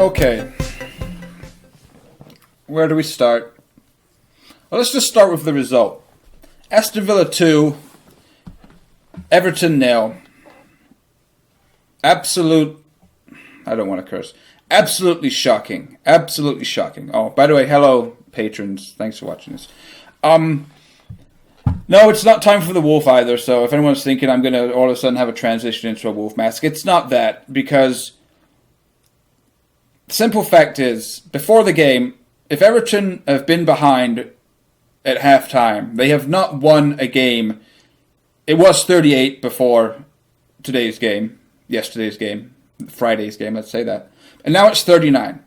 Okay. Where do we start? Well, let's just start with the result. Aston Villa 2, Everton 0. I don't want to curse. Absolutely shocking. Absolutely shocking. Oh, by the way, hello, patrons. Thanks for watching this. No, it's not time for the wolf either, so if anyone's thinking I'm going to all of a sudden have a transition into a wolf mask, it's not that, because the simple fact is, before the game, if Everton have been behind at halftime, they have not won a game. It was 38 before yesterday's game, Friday's game, let's say that. And now it's 39.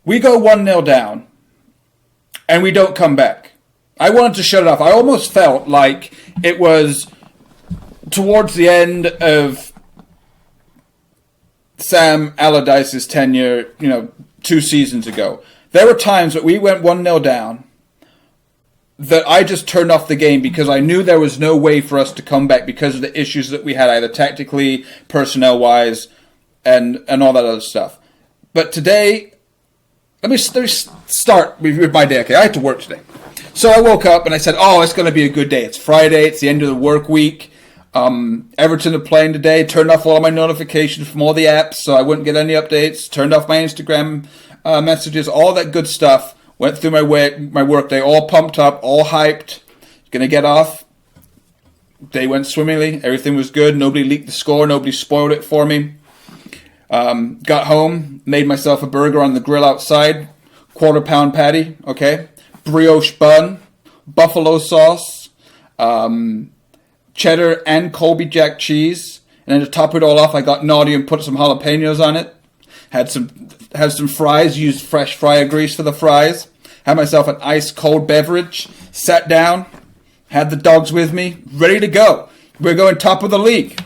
We go 1-0 down, and we don't come back. I wanted to shut it off. I almost felt like it was towards the end of Sam Allardyce's tenure, 2 seasons ago. There were times that we went 1-0 down that I just turned off the game because I knew there was no way for us to come back because of the issues that we had, either tactically, personnel-wise, and all that other stuff. But today, let me start with my day. Okay, I had to work today. So I woke up and I said, it's going to be a good day. It's Friday. It's the end of the work week. Everton are playing today. Turned off all my notifications from all the apps so I wouldn't get any updates. Turned off my Instagram messages, all that good stuff. Went through my work day, all pumped up, all hyped. Going to get off. Day went swimmingly. Everything was good. Nobody leaked the score. Nobody spoiled it for me. Got home. Made myself a burger on the grill outside. Quarter-pound patty. Okay. Brioche bun, buffalo sauce, cheddar and Colby Jack cheese, and then to top it all off, I got naughty and put some jalapenos on it. Had some fries, used fresh fryer grease for the fries. Had myself an ice cold beverage. Sat down, had the dogs with me, ready to go. We're going top of the league.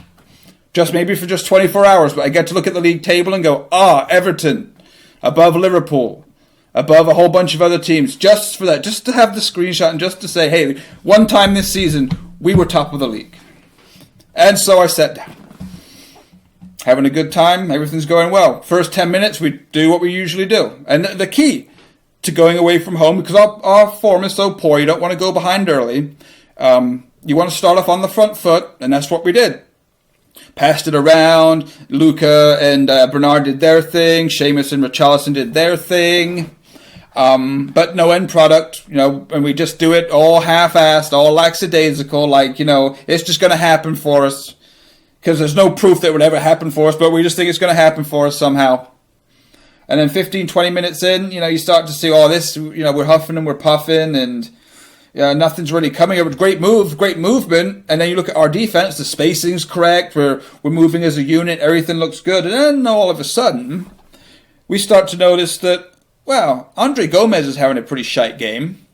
Maybe for 24 hours, but I get to look at the league table and go, Everton, above Liverpool. Above a whole bunch of other teams, just for that, just to have the screenshot and just to say, hey, one time this season, we were top of the league. And so I sat down. Having a good time, everything's going well. First 10 minutes, we do what we usually do. And the key to going away from home, because our form is so poor, you don't want to go behind early. You want to start off on the front foot, and that's what we did. Passed it around. Luca and Bernard did their thing. Seamus and Richarlison did their thing. But no end product, and we just do it all half-assed, all lackadaisical, it's just going to happen for us. Because there's no proof that it would ever happen for us, but we just think it's going to happen for us somehow. And then 15, 20 minutes in, you start to see all this, we're huffing and we're puffing, and nothing's really coming. It was great movement, and then you look at our defense, the spacing's correct, we're moving as a unit, everything looks good, and then all of a sudden, we start to notice that, Andre Gomez is having a pretty shite game.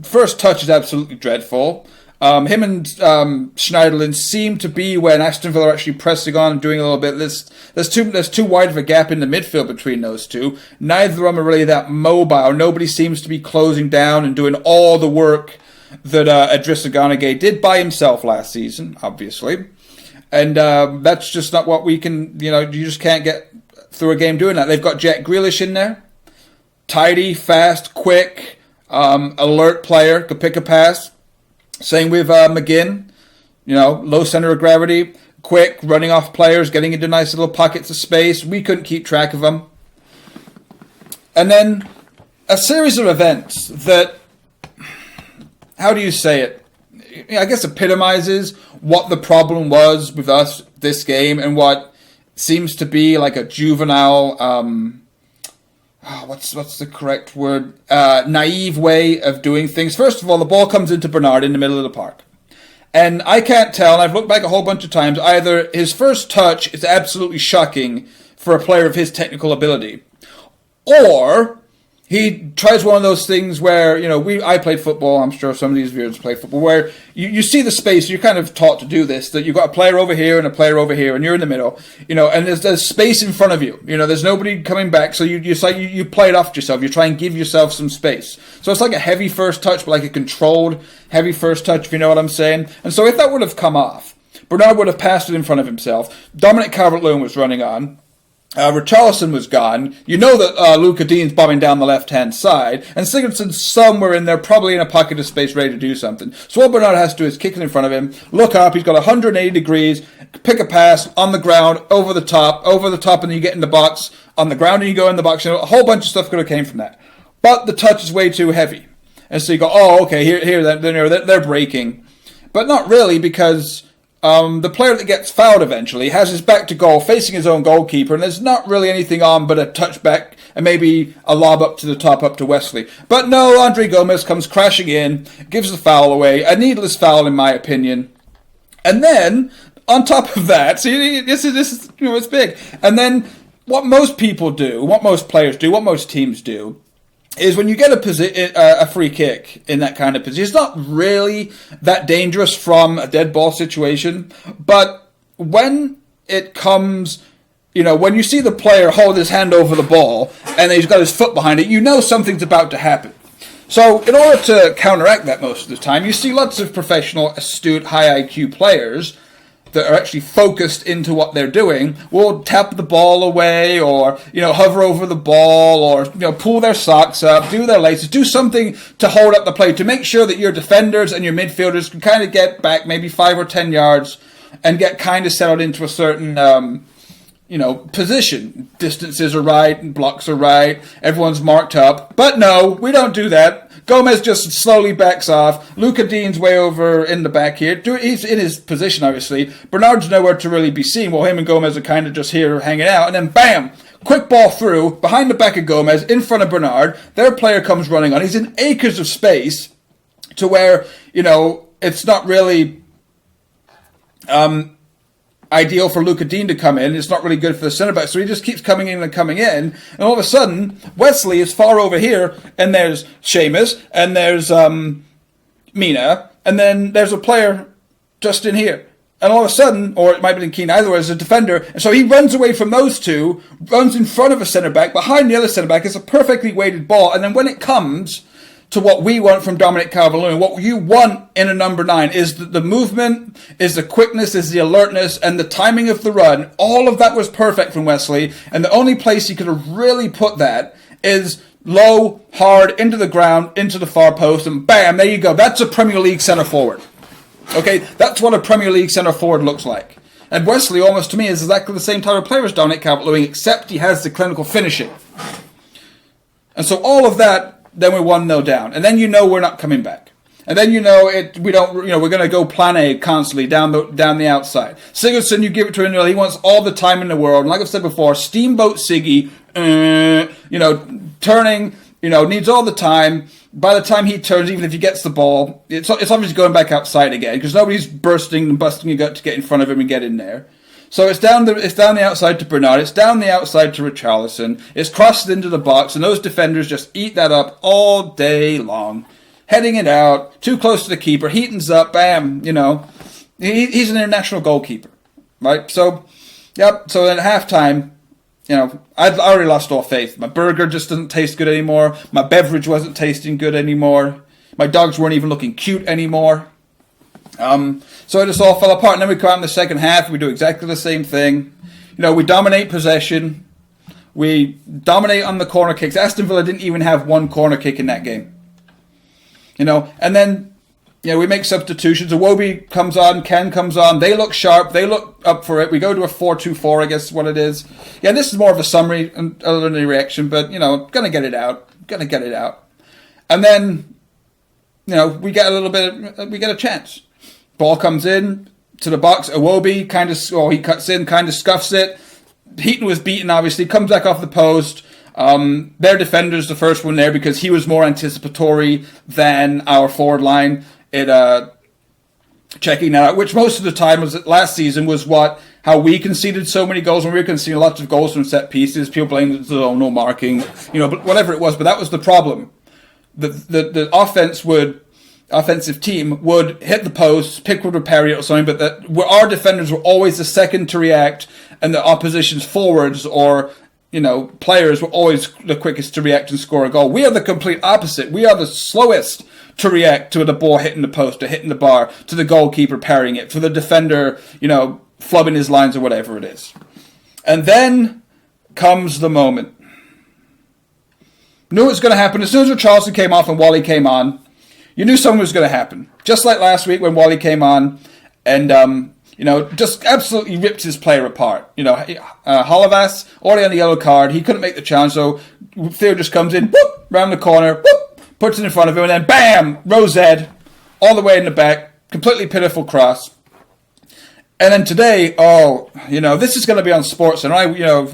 First touch is absolutely dreadful. Him and Schneiderlin seem to be when Aston Villa are actually pressing on and doing a little bit. There's too wide of a gap in the midfield between those two. Neither of them are really that mobile. Nobody seems to be closing down and doing all the work that Idrissa Gana Gueye did by himself last season, obviously. And that's just not what we can, you just can't get through a game doing that. They've got Jack Grealish in there. Tidy, fast, quick, alert player, could pick a pass. Same with McGinn, low center of gravity, quick, running off players, getting into nice little pockets of space. We couldn't keep track of them. And then a series of events that, how do you say it? I guess epitomizes what the problem was with us this game and what seems to be like a juvenile, what's the correct word? Naive way of doing things. First of all, the ball comes into Bernard in the middle of the park. And I can't tell, and I've looked back a whole bunch of times, either his first touch is absolutely shocking for a player of his technical ability, or he tries one of those things where, I played football, I'm sure some of these viewers play football, where you see the space, you're kind of taught to do this, that you've got a player over here and a player over here, and you're in the middle, and there's space in front of you, there's nobody coming back, so you play it off yourself, you try and give yourself some space. So it's like a heavy first touch, but like a controlled heavy first touch, if you know what I'm saying. And so if that would have come off, Bernard would have passed it in front of himself, Dominic Calvert-Lewin was running on, Richarlison was gone. You know that Luca Dean's bombing down the left-hand side, and Sigurdsson's somewhere in there, probably in a pocket of space, ready to do something. So what Bernard has to do is kick it in front of him, look up, he's got 180 degrees, pick a pass, on the ground, over the top, and then you get in the box, on the ground and you go in the box. A whole bunch of stuff could have came from that. But the touch is way too heavy. And so you go, oh, okay, here, they're breaking. But not really, because the player that gets fouled eventually has his back to goal, facing his own goalkeeper, and there's not really anything on but a touchback and maybe a lob up to the top, up to Wesley. But no, Andre Gomez comes crashing in, gives the foul away, a needless foul in my opinion. And then, on top of that, see, this is it's big. And then, what most people do, what most players do, what most teams do, is when you get a free kick in that kind of position, it's not really that dangerous from a dead ball situation, but when it comes, when you see the player hold his hand over the ball and he's got his foot behind it, you know something's about to happen. So in order to counteract that most of the time, you see lots of professional, astute, high IQ players that are actually focused into what they're doing will tap the ball away or, hover over the ball or, pull their socks up, do their laces, do something to hold up the play to make sure that your defenders and your midfielders can kind of get back maybe 5 or 10 yards and get kind of settled into a certain, position. Distances are right, blocks are right, everyone's marked up. But no, we don't do that. Gomez just slowly backs off. Luca Dean's way over in the back here. He's in his position, obviously. Bernard's nowhere to really be seen, while him and Gomez are kind of just here hanging out. And then, bam! Quick ball through, behind the back of Gomez, in front of Bernard. Their player comes running on. He's in acres of space to where, it's not really ideal for Luca Dean to come in. It's not really good for the centre back, so he just keeps coming in, and all of a sudden Wesley is far over here, and there's Seamus, and there's Mina, and then there's a player just in here. And all of a sudden, or it might have been Keane, either way, as a defender, and so he runs away from those two, runs in front of a centre back, behind the other centre back. It's a perfectly weighted ball, and then when it comes to what we want from Dominic Calvert-Lewin, what you want in a number 9 is the movement, is the quickness, is the alertness, and the timing of the run. All of that was perfect from Wesley, and the only place he could have really put that is low, hard, into the ground, into the far post, and bam, there you go. That's a Premier League centre forward. Okay, that's what a Premier League centre forward looks like. And Wesley, almost to me, is exactly the same type of player as Dominic Calvert-Lewin, except he has the clinical finishing. And so all of that, then we're 1-0 down. And then we're not coming back. And then we're going to go plan A constantly down the outside. Sigurdsson, you give it to him, he wants all the time in the world. And like I've said before, Steamboat Siggy, turning, needs all the time. By the time he turns, even if he gets the ball, it's obviously going back outside again because nobody's bursting and busting your gut to get in front of him and get in there. So it's down the outside to Bernard, it's down the outside to Richarlison, it's crossed into the box, and those defenders just eat that up all day long. Heading it out, too close to the keeper, Heaton's up, bam, he's an international goalkeeper, right? So, yep, so at halftime, I'd already lost all faith. My burger just doesn't taste good anymore, my beverage wasn't tasting good anymore, my dogs weren't even looking cute anymore. So it just all fell apart, and then we come out in the second half, we do exactly the same thing. We dominate possession, we dominate on the corner kicks. Aston Villa didn't even have one corner kick in that game. And then, we make substitutions. Iwobi comes on, Ken comes on, they look sharp, they look up for it. We go to a 4-2-4, I guess is what it is. Yeah, this is more of a summary other than a reaction, but, gonna get it out. And then, we get a chance. Ball comes in to the box. Iwobi he cuts in, kind of scuffs it. Heaton was beaten, obviously. Comes back off the post. Their defender's the first one there because he was more anticipatory than our forward line at checking that out, which most of the time last season was how we conceded so many goals, and we were conceding lots of goals from set pieces. People blamed the no marking, but whatever it was. But that was the problem. The offensive team would hit the post, Pickford would parry it or something, but our defenders were always the second to react, and the opposition's forwards or players were always the quickest to react and score a goal. We are the complete opposite. We are the slowest to react to the ball hitting the post or hitting the bar, to the goalkeeper parrying it, for the defender, flubbing his lines or whatever it is. And then comes the moment. Knew it was going to happen. As soon as Richarlison came off and Wally came on, you knew something was going to happen. Just like last week when Wally came on and, just absolutely ripped his player apart. Hollivas, already on the yellow card, he couldn't make the challenge, so Theo just comes in, whoop, round the corner, whoop, puts it in front of him, and then bam, Rosed, all the way in the back, completely pitiful cross. And then today, this is going to be on SportsCenter.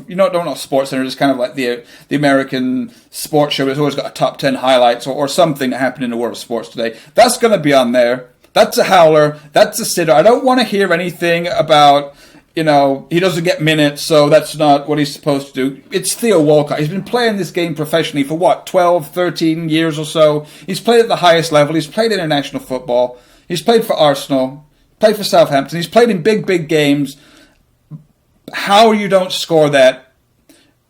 Don't know SportsCenter is kind of like the American sports show. It's always got a top 10 highlights or something that happened in the world of sports today. That's going to be on there. That's a howler. That's a sitter. I don't want to hear anything about, he doesn't get minutes, so that's not what he's supposed to do. It's Theo Walcott. He's been playing this game professionally for 12, 13 years or so. He's played at the highest level. He's played international football. He's played for Arsenal. Played for Southampton. He's played in big games. How you don't score that,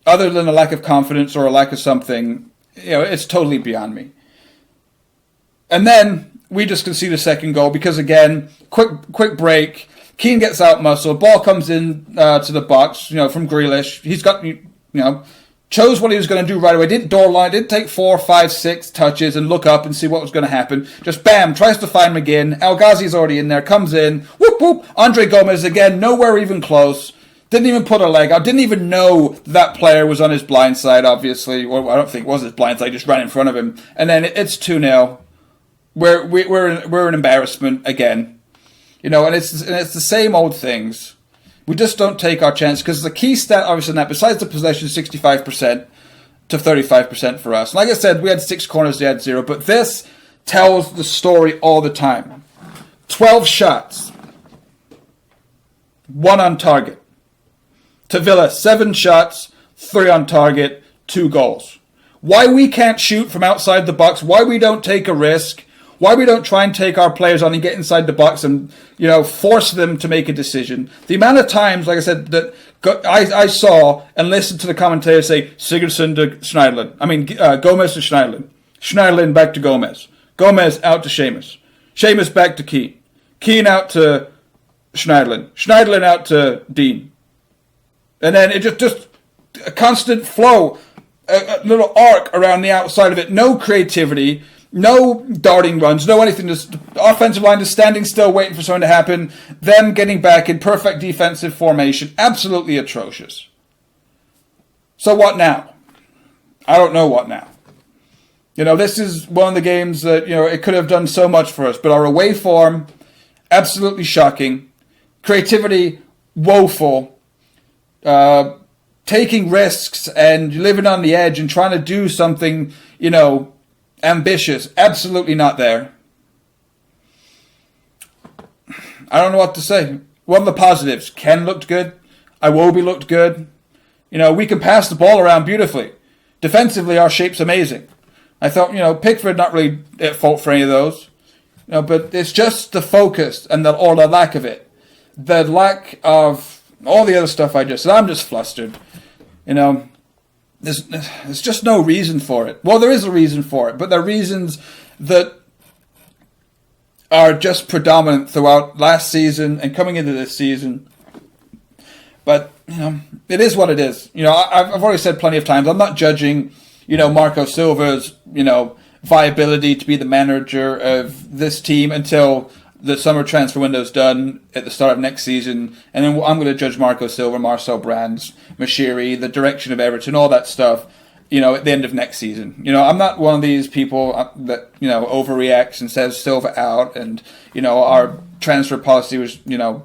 other than a lack of confidence or a lack of something, it's totally beyond me. And then we just concede a second goal because, again, quick break. Keane gets out muscled. Ball comes in to the box, from Grealish. He's got, chose what he was going to do right away. Didn't door line, didn't take 4, 5, 6 touches and look up and see what was going to happen. Just bam, tries to find McGinn. El Ghazi's already in there, comes in. Whoop, whoop. Andre Gomez again, nowhere even close. Didn't even put a leg out. Didn't even know that player was on his blind side, obviously. Well, I don't think it was his blind side. Just ran in front of him. And then it's 2-0. We're an embarrassment again. And it's the same old things. We just don't take our chance because the key stat, obviously, in that, besides the possession, 65% to 35% for us. Like I said, we had 6 corners, they had 0, but this tells the story all the time. 12 shots, 1 on target. To Villa, 7 shots, 3 on target, 2 goals. Why we can't shoot from outside the box, why we don't take a risk, why we don't try and take our players on and get inside the box and, force them to make a decision. The amount of times, like I said, that I saw and listened to the commentator say Sigurdsson to Schneiderlin. Gomez to Schneiderlin. Schneiderlin back to Gomez. Gomez out to Seamus. Seamus back to Keane. Keane out to Schneiderlin. Schneiderlin out to Dean. And then it just a constant flow, a little arc around the outside of it. No creativity. No darting runs, no anything. Just offensive line just standing still, waiting for something to happen. Them getting back in perfect defensive formation. Absolutely atrocious. So what now? I don't know what now. This is one of the games that, it could have done so much for us. But our away form, absolutely shocking. Creativity, woeful. Taking risks and living on the edge and trying to do something, ambitious, absolutely not there. I don't know what to say. One of the positives, Ken looked good. Iwobi looked good. We can pass the ball around beautifully. Defensively, our shape's amazing. I thought, Pickford not really at fault for any of those. But it's just the focus and the lack of it. The lack of all the other stuff I just said. I'm just flustered. There's just no reason for it. Well, there is a reason for it, but there are reasons that are just predominant throughout last season and coming into this season. But, it is what it is. I've already said plenty of times, I'm not judging, Marco Silva's, viability to be the manager of this team until the summer transfer window's done at the start of next season, and then I'm going to judge Marco Silva, Marcel Brands, Mashiri, the direction of Everton, all that stuff, at the end of next season. I'm not one of these people that, overreacts and says Silva out and, our transfer policy was,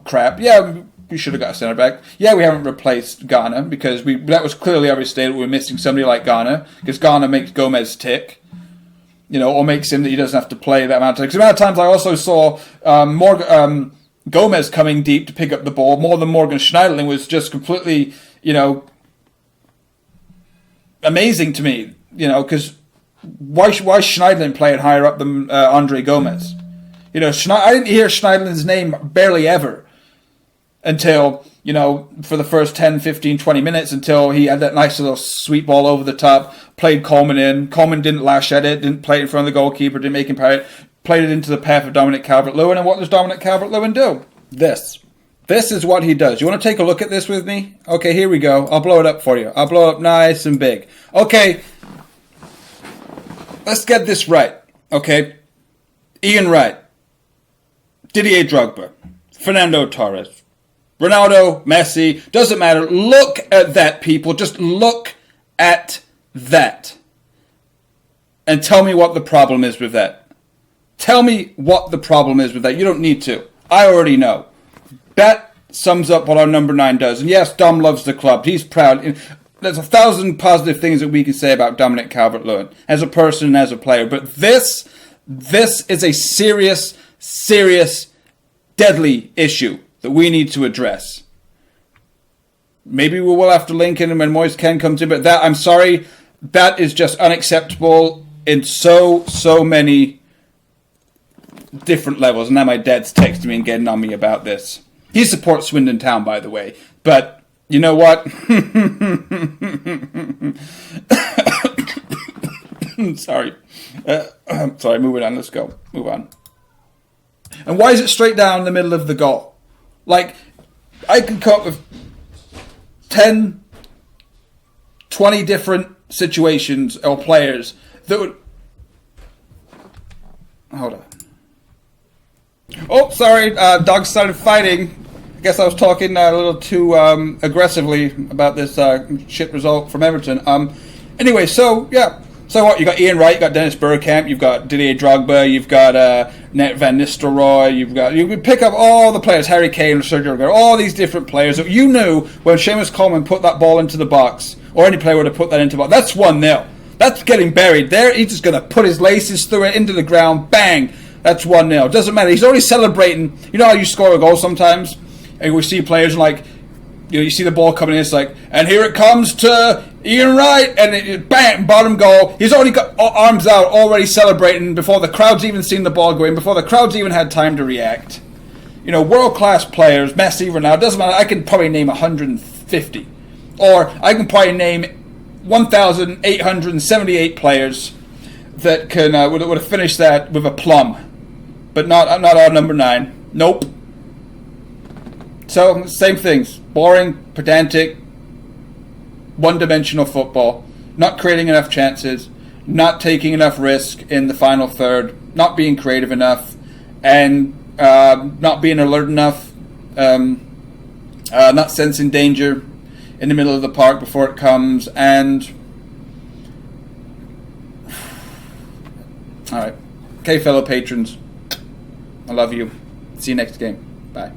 crap. Yeah, we should have got a centre back. Yeah, we haven't replaced Ghana because that was clearly already stated we were missing somebody like Ghana because Ghana makes Gomez tick. Or makes him that he doesn't have to play that amount of times. The amount of times I also saw Gomez coming deep to pick up the ball more than Morgan Schneiderlin was just completely, amazing to me. Because why Schneiderlin playing higher up than Andre Gomez? I didn't hear Schneiderlin's name barely ever until, for the first 10, 15, 20 minutes until he had that nice little sweet ball over the top, played Coleman in. Coleman didn't lash at it, didn't play it in front of the goalkeeper, didn't make him pay it, played it into the path of Dominic Calvert-Lewin. And what does Dominic Calvert-Lewin do? This. This is what he does. You want to take a look at this with me? Okay, here we go. I'll blow it up for you. I'll blow it up nice and big. Okay, let's get this right. Okay, Ian Wright, Didier Drogba, Fernando Torres, Ronaldo, Messi, doesn't matter. Look at that, people. Just look at that. And tell me what the problem is with that. Tell me what the problem is with that. You don't need to. I already know. That sums up what our number 9 does. And yes, Dom loves the club. He's proud. There's 1,000 positive things that we can say about Dominic Calvert-Lewin as a person and as a player. But this is a serious, deadly issue that we need to address. Maybe we will have to link in when Moise Kean comes in. But that, I'm sorry, that is just unacceptable in so many different levels. And now my dad's texting me and getting on me about this. He supports Swindon Town, by the way. But you know what? Sorry. Sorry, moving on. Let's go. Move on. And why is it straight down the middle of the goal? Like, I can come up with 10, 20 different situations or players that would... Hold on. Oh, sorry. Dogs started fighting. I guess I was talking a little too aggressively about this shit result from Everton. Anyway, so, yeah. So what? You got Ian Wright, you got Dennis Bergkamp, you've got Didier Drogba, you've got Van Nistelrooy, you can pick up all the players, Harry Kane, Sergio Aguero, all these different players that you knew when Seamus Coleman put that ball into the box, or any player would have put that into the box. That's 1-0. That's getting buried there. He's just going to put his laces through it into the ground. Bang. That's 1-0. Doesn't matter. He's already celebrating. You know how you score a goal sometimes? And we see players like, you see the ball coming in, it's like, and here it comes to Ian Wright, and it bang, bottom goal. He's already got arms out, already celebrating before the crowd's even seen the ball go in, before the crowd's even had time to react. You know, world-class players, Messi, Ronaldo, doesn't matter. I can probably name 150. Or I can probably name 1,878 players that can would have finished that with a plum. But not our number 9. Nope. So, same things. Boring, pedantic, one-dimensional football. Not creating enough chances. Not taking enough risk in the final third. Not being creative enough. And not being alert enough. Not sensing danger in the middle of the park before it comes. And... Alright. Okay, fellow patrons. I love you. See you next game. Bye.